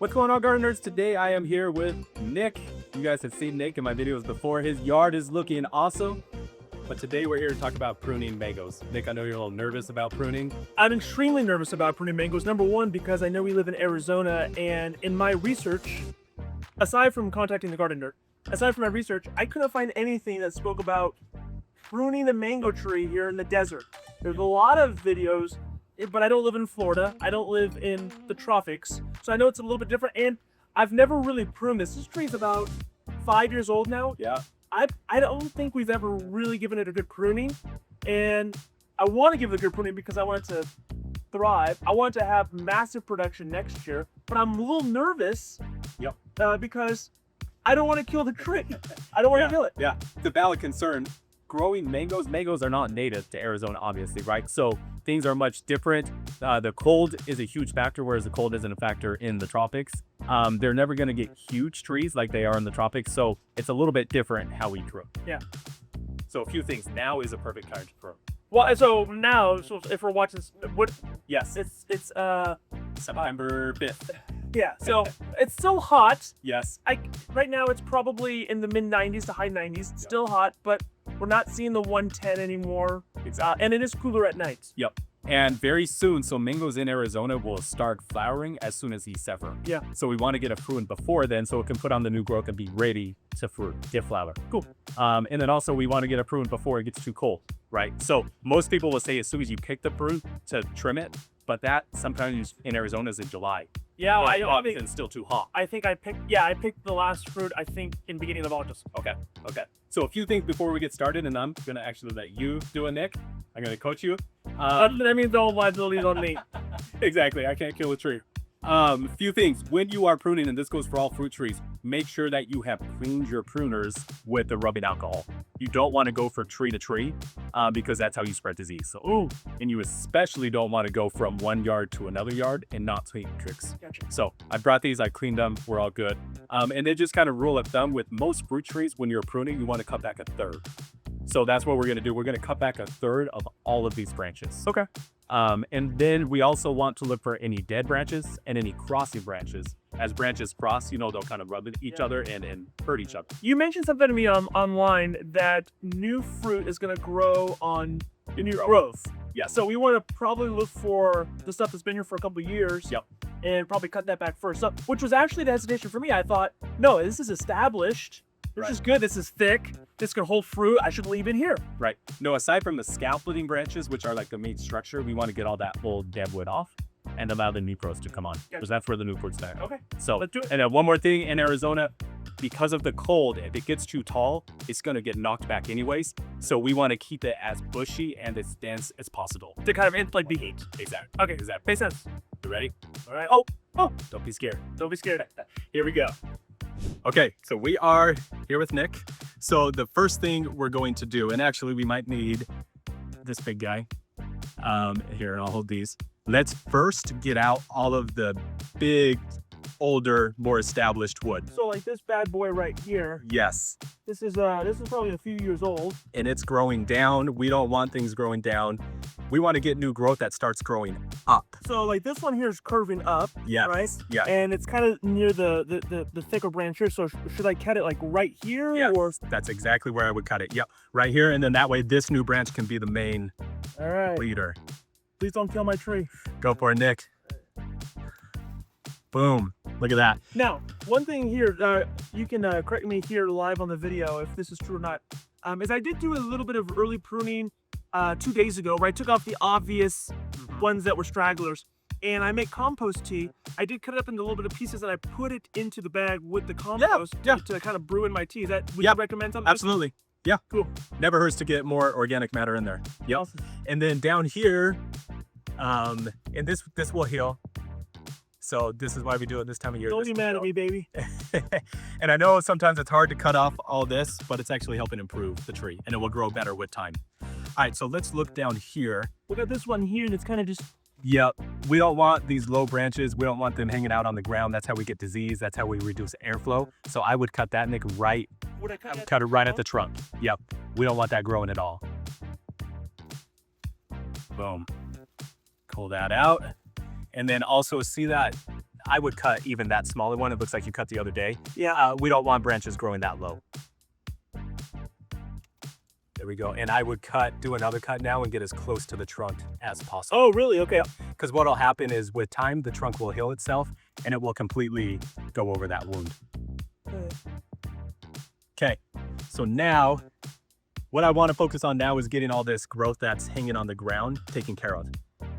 What's going on, gardeners? Today I am here with Nick. You guys have seen Nick in my videos before. His yard is looking awesome. But today we're here to talk about pruning mangoes. Nick, I know you're a little nervous about pruning. I'm extremely nervous about pruning mangoes. Number one, because I know we live in Arizona, and in my research, aside from contacting the gardener, aside from my research, I couldn't find anything that spoke about pruning a mango tree here in the desert. There's a lot of videos, but I don't live in Florida. I don't live in the tropics, so I know it's a little bit different, and I've never really pruned this. This tree's about 5 years old now. Yeah. I don't think we've ever really given it a good pruning, and I want to give it a good pruning because I want it to thrive. I want it to have massive production next year, but I'm a little nervous. Yep. Because I don't want to kill the tree. I don't want to kill it. Yeah, it's a valid concern. Growing mangoes are not native to Arizona, obviously, right? So things are much different. The cold is a huge factor, whereas the cold isn't a factor in the tropics. They're never going to get huge trees like they are in the tropics, so it's a little bit different how we prune. Yeah. So a few things. Now is a perfect time to prune. Well, so now, so if we're watching this, what? Yes. It's September 5th. yeah. So it's still hot. Yes. Right now it's probably in the mid 90s to high 90s. It's still hot, but we're not seeing the 110 anymore. And it is cooler at night. Yep. And very soon, so mangoes in Arizona will start flowering as soon as he's sever. Yeah. So we want to get a prune before then so it can put on the new growth and be ready to fruit, to flower. Cool. And then also we want to get a prune before it gets too cold, right? So most people will say as soon as you pick the prune to trim it, but that sometimes in Arizona is in July. Yeah, I think it's still too hot. I think I picked the last fruit, I think, in beginning of August. Okay. So a few things before we get started, and I'm going to actually let you do it, Nick. I'm going to coach you. That means all liabilities on me. Exactly. I can't kill a tree. Few things. When you are pruning, and this goes for all fruit trees, make sure that you have cleaned your pruners with the rubbing alcohol. You don't want to go from tree to tree because that's how you spread disease. So, and you especially don't want to go from one yard to another yard and not clean tricks. Gotcha. So I brought these, I cleaned them, we're all good. And then just kind of rule of thumb with most fruit trees, when you're pruning, you want to cut back a third. So that's what we're going to do. We're going to cut back a third of all of these branches. Okay. And then we also want to look for any dead branches and any crossing branches. As branches cross, they'll kind of rub each other and hurt each other. You mentioned something to me online that new fruit is going to grow on new growth. Yeah. So we want to probably look for the stuff that's been here for a couple of years. Yep. And probably cut that back first. So, which was actually the hesitation for me. I thought, no, this is established. This is good. This is thick. This can hold fruit. I should leave it here. Right. No, aside from the scalp splitting branches, which are like the main structure, we want to get all that old dead wood off and allow the new growth to come on, because that's where the new fruit's there. Okay. So let's do it. And then one more thing, in Arizona, because of the cold, if it gets too tall, it's going to get knocked back anyways. So we want to keep it as bushy and as dense as possible. To kind of like the heat. Exactly. Okay. Exactly. Makes sense. You ready? All right. Oh. Don't be scared. Don't be scared. Here we go. Okay, so we are here with Nick. So the first thing we're going to do, and actually we might need this big guy. Here, I'll hold these. Let's first get out all of the big, older, more established wood. So like this bad boy right here. Yes. This is probably a few years old. And it's growing down. We don't want things growing down. We want to get new growth that starts growing up. So like this one here is curving up. Yes. Right? Yeah. And it's kind of near the thicker branch here. So should I cut it like right here? Yes. Or That's exactly where I would cut it. Yep. Right here. And then that way this new branch can be the main leader. Please don't kill my tree. Go for it, Nick. Boom. Look at that. Now, one thing here, you can correct me here live on the video if this is true or not, is I did do a little bit of early pruning 2 days ago, where I took off the obvious ones that were stragglers, and I make compost tea. I did cut it up into a little bit of pieces, and I put it into the bag with the compost to kind of brew in my tea. Would you recommend something? Absolutely. Yeah. Cool. Never hurts to get more organic matter in there. Yep. Awesome. And then down here, and this will heal. So this is why we do it this time of year. Don't be mad at me, baby. And I know sometimes it's hard to cut off all this, but it's actually helping improve the tree, and it will grow better with time. All right, so let's look down here. Look at this one here, and it's kind of just... Yep. We don't want these low branches. We don't want them hanging out on the ground. That's how we get disease. That's how we reduce airflow. So I would cut that, Nick, right. Would I cut it right at the trunk. Yep. We don't want that growing at all. Boom. Pull that out. And then also see that I would cut even that smaller one. It looks like you cut the other day. Yeah. We don't want branches growing that low. There we go. And I would do another cut now and get as close to the trunk as possible. Oh, really? Okay. Because what'll happen is with time, the trunk will heal itself and it will completely go over that wound. Okay. So now what I want to focus on now is getting all this growth that's hanging on the ground taken care of.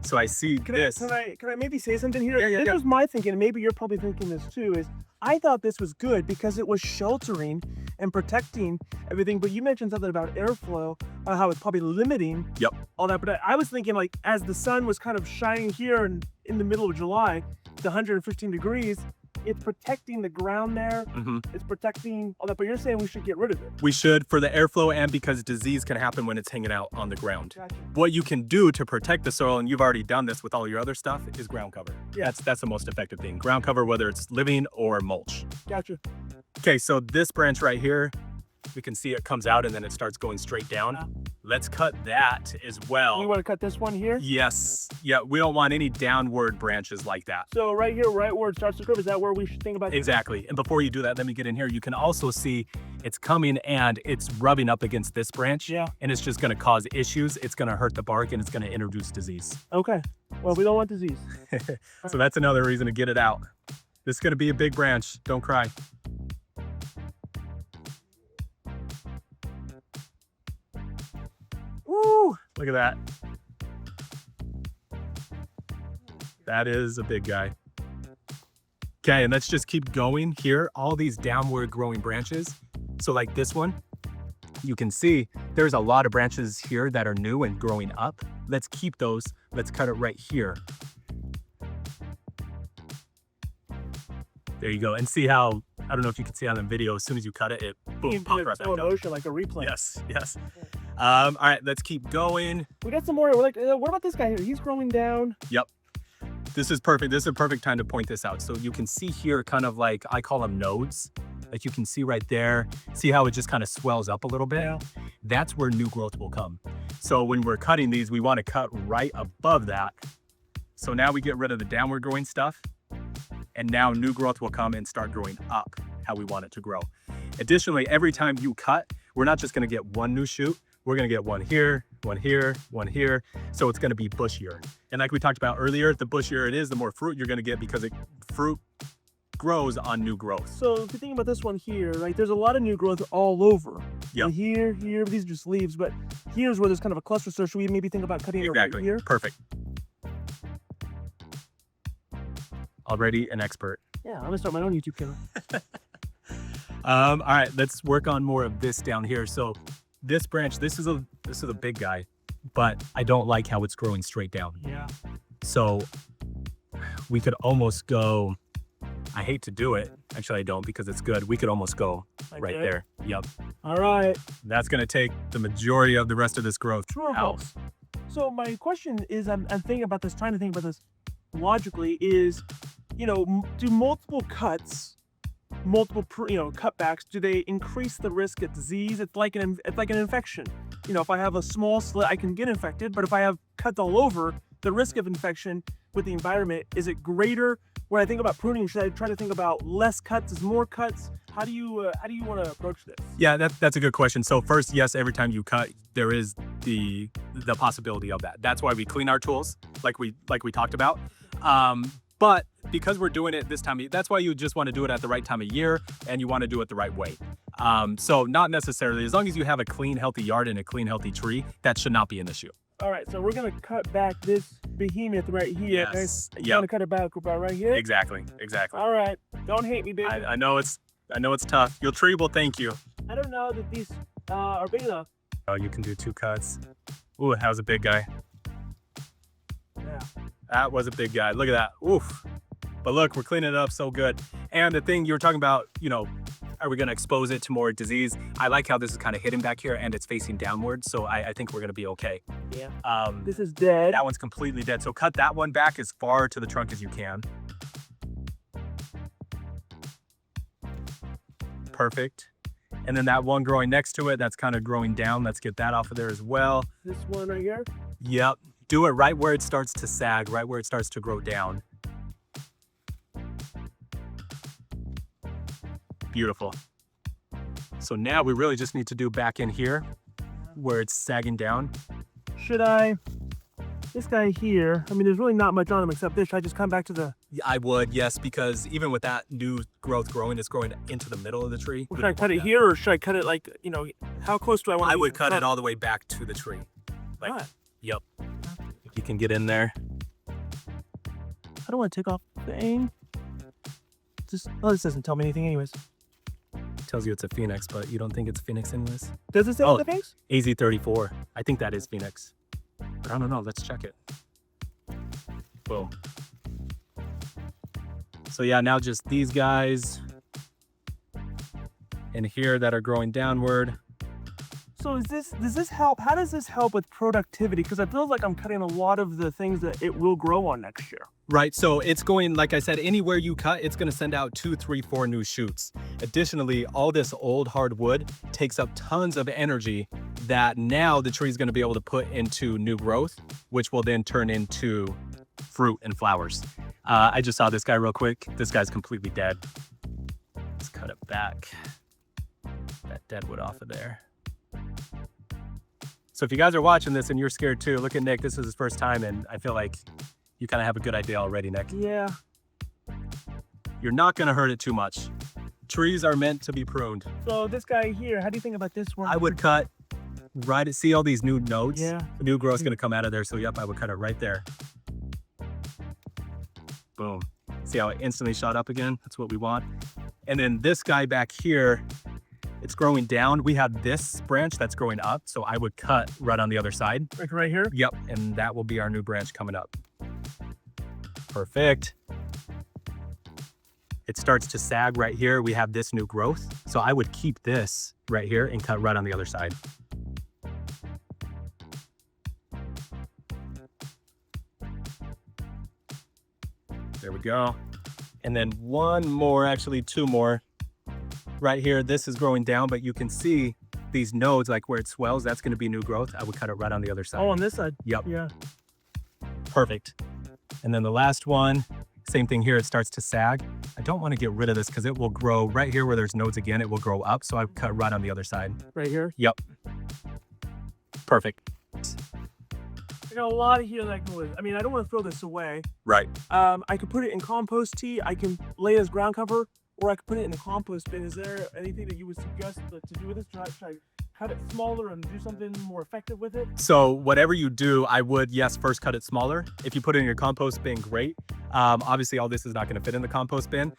So I see this. Can I maybe say something here? Yeah. This was my thinking, and maybe you're probably thinking this too, is I thought this was good because it was sheltering and protecting everything, but you mentioned something about airflow, how it's probably limiting all that. But I was thinking, like, as the sun was kind of shining here and in the middle of July, the 115 degrees, it's protecting the ground there. It's protecting all that, but you're saying we should get rid of it. We should, for the airflow and because disease can happen when it's hanging out on the ground. Gotcha. What you can do to protect the soil, and you've already done this with all your other stuff, is ground cover. Yeah. That's the most effective thing. Ground cover, whether it's living or mulch. Gotcha. Okay, so this branch right here, we can see it comes out and then it starts going straight down. Let's cut that as well. We want to cut this one here? Yes. Yeah, we don't want any downward branches like that. So right here, right where it starts to curve, is that where we should think about? Exactly. And before you do that, let me get in here. You can also see it's coming and it's rubbing up against this branch. Yeah. And it's just going to cause issues. It's going to hurt the bark and it's going to introduce disease. Okay. Well, we don't want disease. So that's another reason to get it out. This is going to be a big branch. Don't cry. Woo! Look at that. That is a big guy. Okay, and let's just keep going here. All these downward growing branches. So like this one, you can see there's a lot of branches here that are new and growing up. Let's keep those. Let's cut it right here. There you go. And see how, I don't know if you can see on the video, as soon as you cut it, it boom, pops right back slow up. motion, like a replay. Yes. All right, let's keep going. We got some more. We're like, what about this guy here? He's growing down. Yep. This is perfect. This is a perfect time to point this out. So you can see here kind of like, I call them nodes. Like you can see right there, see how it just kind of swells up a little bit? Yeah. That's where new growth will come. So when we're cutting these, we want to cut right above that. So now we get rid of the downward growing stuff. And now new growth will come and start growing up how we want it to grow. Additionally, every time you cut, we're not just going to get one new shoot. We're going to get one here, one here, one here. So it's going to be bushier. And like we talked about earlier, the bushier it is, the more fruit you're going to get because fruit grows on new growth. So if you think about this one here, right, there's a lot of new growth all over. Yep. And here, these are just leaves, but here's where there's kind of a cluster. So should we maybe think about cutting it right here? Perfect. Already an expert. Yeah, I'm gonna start my own YouTube channel. All right, let's work on more of this down here. So this branch, this is a big guy, but I don't like how it's growing straight down. Yeah. So we could almost go, I hate to do it. Actually, I don't because it's good. We could almost go Like right that? there. Yep. All right. That's going to take the majority of the rest of this growth True or out. false? So my question is, I'm thinking about this, trying to think about this logically, is, do multiple cuts, cutbacks, do they increase the risk of disease? It's like an infection. If I have a small slit, I can get infected, but if I have cuts all over, the risk of infection with the environment, is it greater? When I think about pruning, should I try to think about less cuts, is more cuts? How do you want to approach this? Yeah, that's a good question. So first, yes, every time you cut, there is the possibility of that. That's why we clean our tools, like we talked about. But because we're doing it this time, that's why you just want to do it at the right time of year and you want to do it the right way. So not necessarily, as long as you have a clean, healthy yard and a clean, healthy tree, that should not be an issue. All right, so we're gonna cut back this behemoth right here. Yes. You're gonna cut it back about right here. Exactly. All right, don't hate me, baby. I know it's tough. Your tree will thank you. I don't know that these are big enough. Oh, you can do 2 cuts. Ooh, that was a big guy. Yeah. That was a big guy. Look at that. Oof. But look, we're cleaning it up so good. And the thing you were talking about, are we going to expose it to more disease? I like how this is kind of hidden back here and it's facing downward. So I think we're going to be okay. Yeah. This is dead. That one's completely dead. So cut that one back as far to the trunk as you can. Perfect. And then that one growing next to it, that's kind of growing down. Let's get that off of there as well. This one right here? Yep. Do it right where it starts to sag, right where it starts to grow down. Beautiful. So now we really just need to do back in here where it's sagging down. Should I? This guy here, I mean, there's really not much on him except this. Should I just come back to the... I would, yes, because even with that new growth growing, it's growing into the middle of the tree. Should I cut it here, or should I cut it like, you know, how close do I want to... I would cut it all the way back to the tree. Like, Alright. Yep. If you can get in there. I don't want to take off the thing. Oh, this doesn't tell me anything anyways. It tells you it's a Phoenix, but you don't think it's a Phoenix anyways? Does it say Oh. the things? AZ34. I think that is Phoenix. But I don't know. Let's check it. Boom. So yeah, now just these guys in here that are growing downward. So does this help? How does this help with productivity? Because I feel like I'm cutting a lot of the things that it will grow on next year. Right, so it's going, like I said, anywhere you cut, it's gonna send out 2, 3, 4 new shoots. Additionally, all this old hardwood takes up tons of energy that now the tree is gonna be able to put into new growth, which will then turn into fruit and flowers. I just saw this guy real quick. This guy's completely dead. Let's cut it back. That dead wood off of there. So if you guys are watching this and you're scared too, look at Nick. This is his first time, and I feel like you kind of have a good idea already, Nick. Yeah. You're not going to hurt it too much. Trees are meant to be pruned. So this guy here, how do you think about this one? I would cut right, see all these new nodes? Yeah. The new growth's going to come out of there. So yep, I would cut it right there. Boom. See how it instantly shot up again? That's what we want. And then this guy back here, it's growing down. We have this branch that's growing up. So I would cut right on the other side. Like right here? Yep. And that will be our new branch coming up. Perfect. It starts to sag right here. We have this new growth. So I would keep this right here and cut right on the other side. There we go. And then one more, actually 2 more. Right here, this is growing down, but you can see these nodes, like where it swells, that's gonna be new growth. I would cut it right on the other side. Oh, on this side? Yep. Yeah. Perfect. And then the last one, same thing here, it starts to sag. I don't want to get rid of this because it will grow right here where there's nodes again, it will grow up. So I cut right on the other side. Right here? Yep. Perfect. I got a lot of here that I can live. I mean, I don't want to throw this away. Right. I could put it in compost tea. I can lay it as ground cover, or I could put it in the compost bin. Is there anything that you would suggest to do with this? Should I cut it smaller and do something more effective with it? So whatever you do, I would, yes, first cut it smaller. If you put it in your compost bin, great. Obviously all this is not going to fit in the compost bin.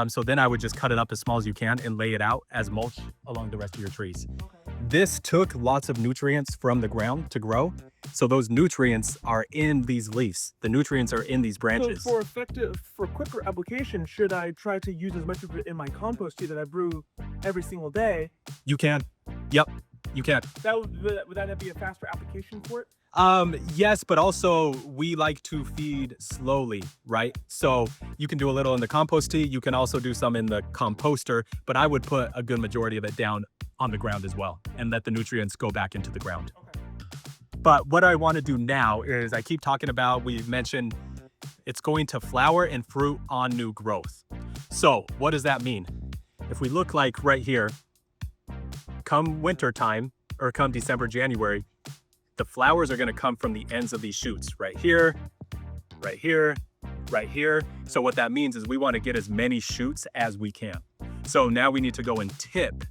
So then I would just cut it up as small as you can and lay it out as mulch along the rest of your trees. Okay. This took lots of nutrients from the ground to grow. So those nutrients are in these leaves. The nutrients are in these branches. So for quicker application, should I try to use as much of it in my compost tea that I brew every single day? You can. Yep, you can. Would that be a faster application for it? Yes, but also we like to feed slowly, right? So you can do a little in the compost tea. You can also do some in the composter, but I would put a good majority of it down on the ground as well and let the nutrients go back into the ground. Okay. But what I want to do now is I keep talking about, we've mentioned it's going to flower and fruit on new growth. So what does that mean? If we look like right here, come winter time or come December, January, the flowers are going to come from the ends of these shoots right here, right here, right here. So what that means is we want to get as many shoots as we can. So now we need to go and tip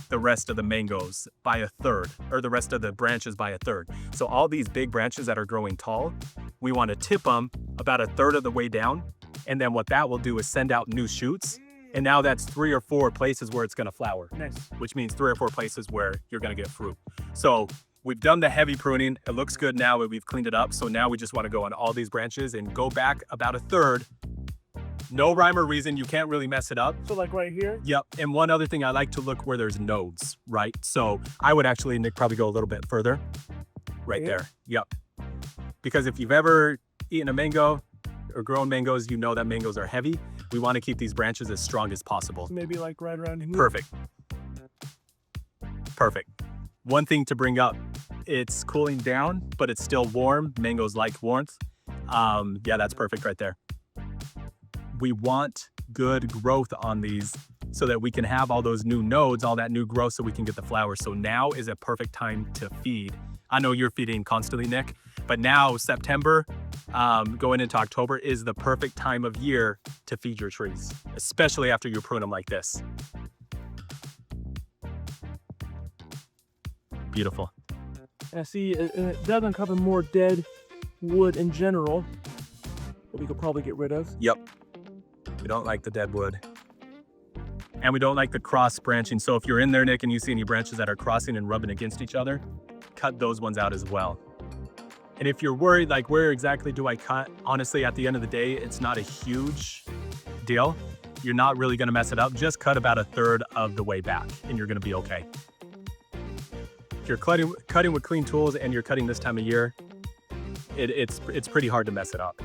the rest of the mangoes by a third, or the rest of the branches by a third. So all these big branches that are growing tall, we want to tip them about a third of the way down. And then what that will do is send out new shoots. And now that's 3 or 4 places where it's going to flower. Nice. Which means 3 or 4 places where you're going to get fruit. So we've done the heavy pruning. It looks good now. We've cleaned it up. So now we just want to go on all these branches and go back about a third. No rhyme or reason. You can't really mess it up. So like right here? Yep. And one other thing, I like to look where there's nodes, right? So I would actually, Nick, probably go a little bit further. Right there. Yep. Because if you've ever eaten a mango or grown mangoes, you know that mangoes are heavy. We want to keep these branches as strong as possible. Maybe like right around here. Perfect. Perfect. One thing to bring up, it's cooling down, but it's still warm. Mangoes like warmth. Yeah, that's perfect right there. We want good growth on these so that we can have all those new nodes, all that new growth, so we can get the flowers. So now is a perfect time to feed. I know you're feeding constantly, Nick, but now September, going into October is the perfect time of year to feed your trees, especially after you prune them like this. Beautiful. I see it does uncover more dead wood in general that we could probably get rid of. Yep. We don't like the dead wood. And we don't like the cross branching. So if you're in there, Nick, and you see any branches that are crossing and rubbing against each other, cut those ones out as well. And if you're worried, like, where exactly do I cut? Honestly, at the end of the day, it's not a huge deal. You're not really gonna mess it up. Just cut about 1/3 of the way back and you're gonna be okay. If you're cutting with clean tools and you're cutting this time of year, it's pretty hard to mess it up.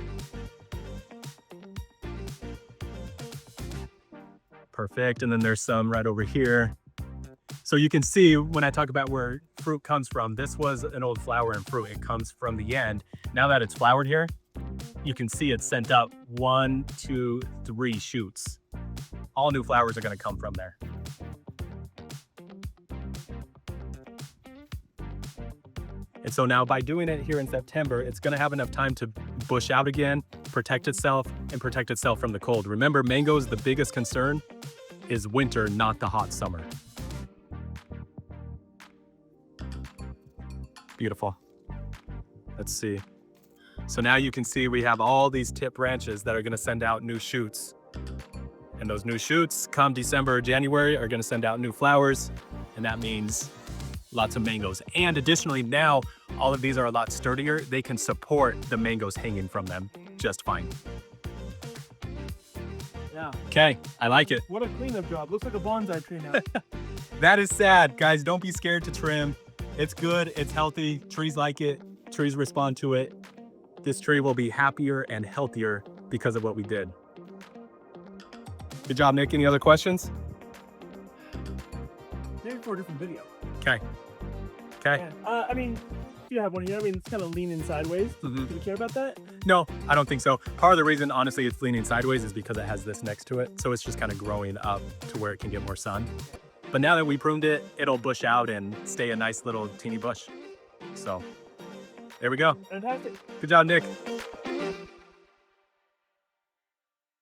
Perfect, and then there's some right over here. So you can see when I talk about where fruit comes from, this was an old flower and fruit. It comes from the end. Now that it's flowered here, you can see it's sent up 1, 2, 3 shoots. All new flowers are gonna come from there. And so now by doing it here in September, it's gonna have enough time to bush out again, protect itself, and protect itself from the cold. Remember, mangoes, the biggest concern is winter, not the hot summer. Beautiful. Let's see. So now you can see we have all these tip branches that are gonna send out new shoots. And those new shoots come December or January are gonna send out new flowers. And that means lots of mangoes. And additionally, now all of these are a lot sturdier. They can support the mangoes hanging from them just fine. Yeah. Okay, I like it. What a cleanup job. Looks like a bonsai tree now. That is sad, guys. Don't be scared to trim. It's good, it's healthy. Trees like it, trees respond to it. This tree will be happier and healthier because of what we did. Good job, Nick. Any other questions? Maybe for a different video. Okay. Okay. Yeah. I mean, if you have one here, I mean, it's kind of leaning sideways. Mm-hmm. Do you care about that? No, I don't think so. Part of the reason, honestly, it's leaning sideways is because it has this next to it. So it's just kind of growing up to where it can get more sun. But now that we pruned it, it'll bush out and stay a nice little teeny bush. So there we go. Fantastic. Good job, Nick.